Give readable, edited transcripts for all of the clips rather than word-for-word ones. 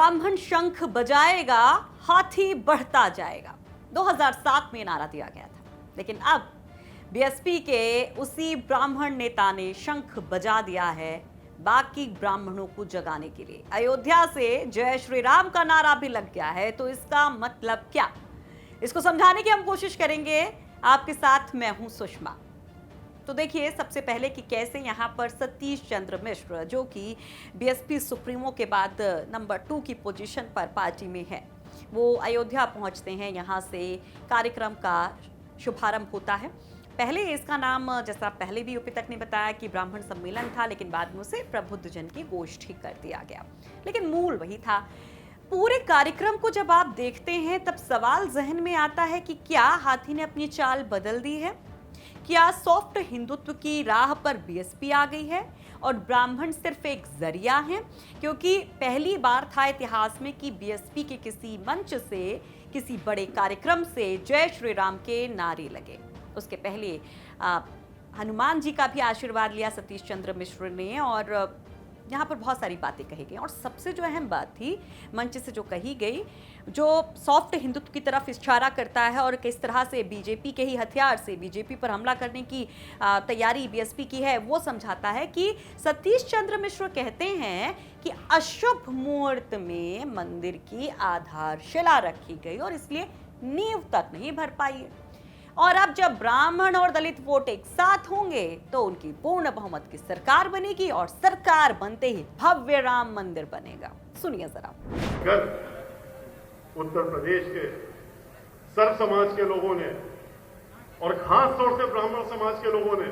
ब्राह्मण शंख बजाएगा, हाथी बढ़ता जाएगा। 2007 में नारा दिया गया था, लेकिन अब बीएसपी के उसी ब्राह्मण नेता ने शंख बजा दिया है बाकी ब्राह्मणों को जगाने के लिए। अयोध्या से जय श्री राम का नारा भी लग गया है, तो इसका मतलब क्या? इसको समझाने की हम कोशिश करेंगे। आपके साथ मैं हूं सुषमा। तो देखिए, सबसे पहले कि कैसे यहाँ पर सतीश चंद्र मिश्र, जो कि बीएसपी सुप्रीमो के बाद नंबर 2 की पोजीशन पर पार्टी में है, वो अयोध्या पहुँचते हैं। यहाँ से कार्यक्रम का शुभारंभ होता है। पहले इसका नाम, जैसा पहले भी यूपी तक ने बताया, कि ब्राह्मण सम्मेलन था, लेकिन बाद में उसे प्रबुद्ध जन की गोष्ठी कर दिया गया। लेकिन मूल वही था। पूरे कार्यक्रम को जब आप देखते हैं, तब सवाल जहन में आता है कि क्या हाथी ने अपनी चाल बदल दी है? क्या सॉफ्ट हिंदुत्व की राह पर बीएसपी आ गई है और ब्राह्मण सिर्फ एक जरिया है? क्योंकि पहली बार था इतिहास में कि बीएसपी के किसी मंच से, किसी बड़े कार्यक्रम से जय श्री राम के नारे लगे। उसके पहले हनुमान जी का भी आशीर्वाद लिया सतीश चंद्र मिश्र ने, और यहाँ पर बहुत सारी बातें कही गई। और सबसे जो अहम बात थी मंच से जो कही गई, जो सॉफ्ट हिंदुत्व की तरफ इशारा करता है और किस तरह से बीजेपी के ही हथियार से बीजेपी पर हमला करने की तैयारी बीएसपी की है, वो समझाता है कि सतीश चंद्र मिश्र कहते हैं कि अशुभ मुहूर्त में मंदिर की आधारशिला रखी गई और इसलिए नींव तक नहीं भर पाई है। और अब जब ब्राह्मण और दलित वोट एक साथ होंगे तो उनकी पूर्ण बहुमत की सरकार बनेगी, और सरकार बनते ही भव्य राम मंदिर बनेगा। सुनिए जरा। अगर उत्तर प्रदेश के सर्व समाज के लोगों ने, और खास तौर से ब्राह्मण समाज के लोगों ने,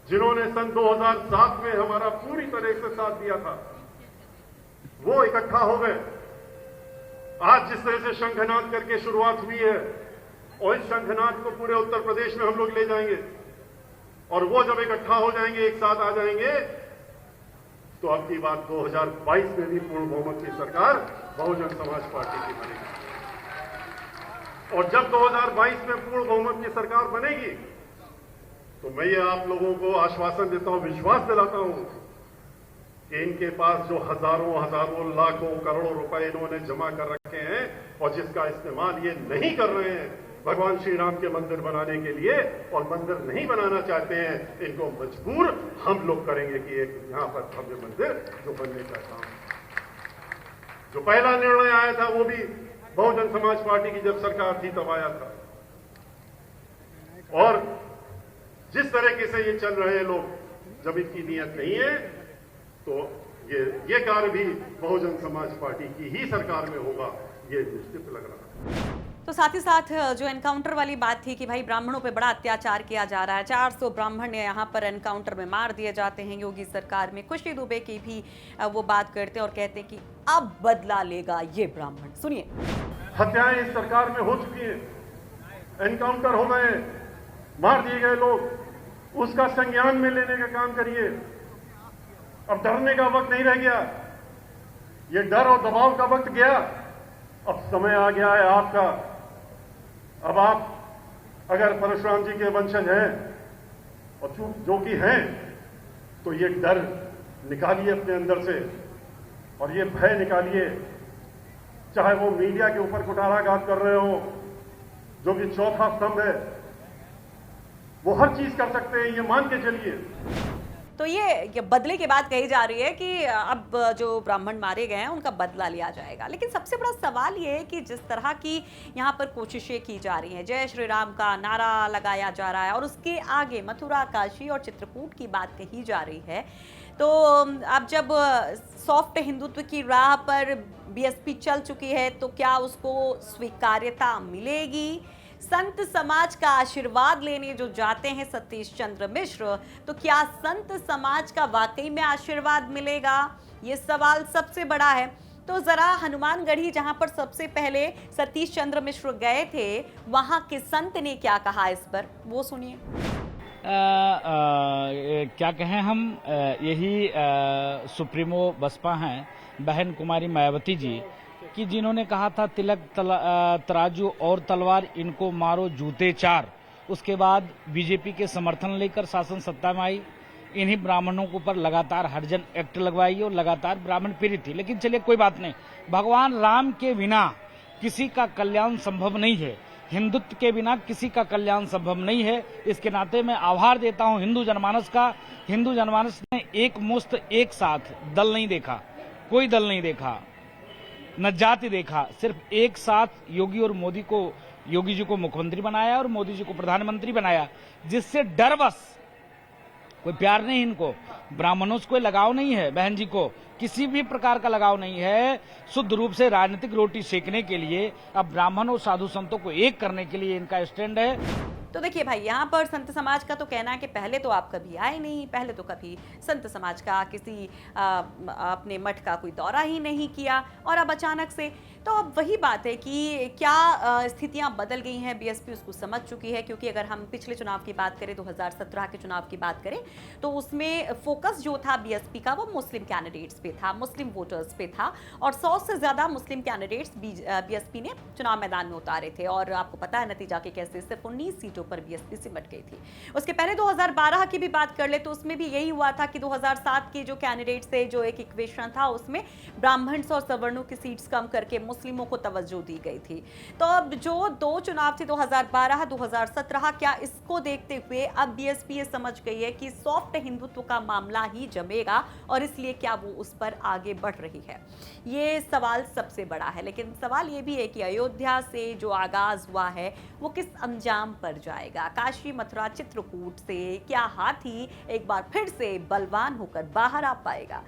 जिन्होंने सन 2007 में हमारा पूरी तरह से साथ दिया था, वो इकट्ठा हो गए। आज जिस तरह से शंखनाद करके शुरुआत हुई है, और इस शंखनाद को पूरे उत्तर प्रदेश में हम लोग ले जाएंगे, और वो जब इकट्ठा हो जाएंगे, एक साथ आ जाएंगे, तो अब की बात 2022 में भी पूर्ण बहुमत की सरकार बहुजन समाज पार्टी की बनेगी। और जब 2022 में पूर्ण बहुमत की सरकार बनेगी, तो मैं ये आप लोगों को आश्वासन देता हूं, विश्वास दिलाता हूं कि इनके पास जो हजारों लाखों करोड़ों रुपए इन्होंने जमा कर रखे हैं और जिसका इस्तेमाल ये नहीं कर रहे हैं भगवान श्री राम के मंदिर बनाने के लिए, और मंदिर नहीं बनाना चाहते हैं, इनको मजबूर हम लोग करेंगे कि एक यहां पर भव्य मंदिर जो बनने का काम, जो पहला निर्णय आया था वो भी बहुजन समाज पार्टी की जब सरकार थी तब आया था। और जिस तरीके से ये चल रहे हैं लोग, जब इनकी नीयत नहीं है, तो ये कार्य भी बहुजन समाज पार्टी की ही सरकार में होगा, ये निश्चित लग रहा है। तो साथ ही साथ जो एनकाउंटर वाली बात थी कि भाई ब्राह्मणों पे बड़ा अत्याचार किया जा रहा है, 400 ब्राह्मण यहाँ पर एनकाउंटर में मार दिए जाते हैं योगी सरकार में। खुशी दुबे की भी वो बात करते और कहते कि अब बदला लेगा ये ब्राह्मण। सुनिए। हत्याएं इस सरकार में हो चुकी हैं, एनकाउंटर हो गए, मार दिए गए लोग, उसका संज्ञान में लेने का काम करिए। अब डरने का वक्त नहीं रह गया, ये डर और दबाव का वक्त गया। अब समय आ गया है आपका। अब आप अगर परशुराम जी के वंशज हैं, और जो कि हैं, तो ये डर निकालिए अपने अंदर से, और ये भय निकालिए। चाहे वो मीडिया के ऊपर कुठाराघात कर रहे हो, जो कि चौथा स्तंभ है, वो हर चीज कर सकते हैं, ये मान के चलिए। तो ये बदले की बात कही जा रही है कि अब जो ब्राह्मण मारे गए हैं उनका बदला लिया जाएगा। लेकिन सबसे बड़ा सवाल ये है कि जिस तरह की यहाँ पर कोशिशें की जा रही हैं, जय श्री राम का नारा लगाया जा रहा है, और उसके आगे मथुरा, काशी और चित्रकूट की बात कही जा रही है, तो अब जब सॉफ्ट हिंदुत्व की राह पर बीएसपी चल चुकी है, तो क्या उसको स्वीकार्यता मिलेगी? संत समाज का आशीर्वाद लेने जो जाते हैं सतीश चंद्र मिश्र, तो क्या संत समाज का वाकई में आशीर्वाद मिलेगा? ये सवाल सबसे बड़ा है। तो जरा हनुमानगढ़ी, जहां पर सबसे पहले सतीश चंद्र मिश्र गए थे, वहां के संत ने क्या कहा इस पर, वो सुनिए। क्या कहें हम, यही सुप्रीमो बसपा हैं बहन कुमारी मायावती जी, कि जिन्होंने कहा था तिलक तराजू और तलवार, इनको मारो जूते चार। उसके बाद बीजेपी के समर्थन लेकर शासन सत्ता में आई, इन्हीं ब्राह्मणों के ऊपर लगातार हरिजन एक्ट लगवाई और लगातार ब्राह्मण पीड़ित थी। लेकिन चलिए कोई बात नहीं, भगवान राम के बिना किसी का कल्याण संभव नहीं है, हिंदुत्व के बिना किसी का कल्याण संभव नहीं है। इसके नाते मैं आभार देता हूं हिंदू जनमानस का। हिंदू जनमानस ने एक मुश्त एक साथ दल नहीं देखा, कोई दल नहीं देखा, न जाति देखा, सिर्फ एक साथ योगी और मोदी को, योगी जी को मुख्यमंत्री बनाया और मोदी जी को प्रधानमंत्री बनाया, जिससे डर बस कोई प्यार नहीं, इनको ब्राह्मणों से कोई लगाव नहीं है, बहन जी को किसी भी प्रकार का लगाव नहीं है। शुद्ध रूप से राजनीतिक रोटी सेकने के लिए, अब ब्राह्मण और साधु संतों को एक करने के लिए इनका स्टैंड है। तो देखिए भाई, यहाँ पर संत समाज का तो कहना है कि पहले तो आप कभी आए नहीं, पहले तो कभी संत समाज का किसी अपने मठ का कोई दौरा ही नहीं किया, और अब अचानक से। तो अब वही बात है कि क्या स्थितियां बदल गई हैं, बीएसपी उसको समझ चुकी है। क्योंकि अगर हम पिछले चुनाव की बात करें, 2017 के चुनाव की बात करें, तो उसमें फोकस जो था बीएसपी का वो मुस्लिम कैंडिडेट्स पे था, मुस्लिम वोटर्स पे था, और 100 से ज्यादा मुस्लिम कैंडिडेट्स बीएसपी ने चुनाव मैदान में उतारे थे। और आपको पता है नतीजा के कैसे, सिर्फ 19 सीटों पर बीएसपी सिमट गई थी। उसके पहले 2012 की भी बात कर ले तो उसमें भी यही हुआ था कि 2007 के जो कैंडिडेट्स थे, जो एक इक्वेशन था, उसमें ब्राह्मण्स और सवर्णों की सीट्स कम करके मुस्लिमों को तवज्जो दी गई थी। तो अब जो दो चुनाव थे 2012, 2017, क्या इसको देखते हुए अब बीएसपी ये समझ गई है कि सॉफ्ट हिंदुत्व का मामला ही जमेगा, और इसलिए क्या वो उस पर आगे बढ़ रही है? ये सवाल सबसे बड़ा है। लेकिन सवाल ये भी है कि अयोध्या से जो आगाज हुआ है वो किस अंजाम पर जाएगा? काशी, मथुरा, चित्रकूट से क्या हाथी एक बार फिर से बलवान होकर बाहर आ पाएगा?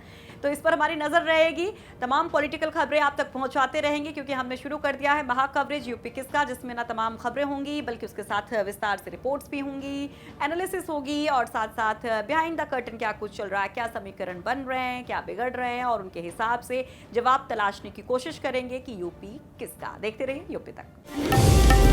तो इस पर हमारी नजर रहेगी। तमाम पॉलिटिकल खबरें आप तक पहुंचाते रहेंगे, क्योंकि हमने शुरू कर दिया है महा कवरेज यूपी किसका, जिसमें ना तमाम खबरें होंगी बल्कि उसके साथ विस्तार से रिपोर्ट्स भी होंगी, एनालिसिस होगी, और साथ साथ बिहाइंड द कर्टन क्या कुछ चल रहा है, क्या समीकरण बन रहे हैं, क्या बिगड़ रहे हैं, और उनके हिसाब से जवाब तलाशने की कोशिश करेंगे कि यूपी किसका। देखते रहिए यूपी तक।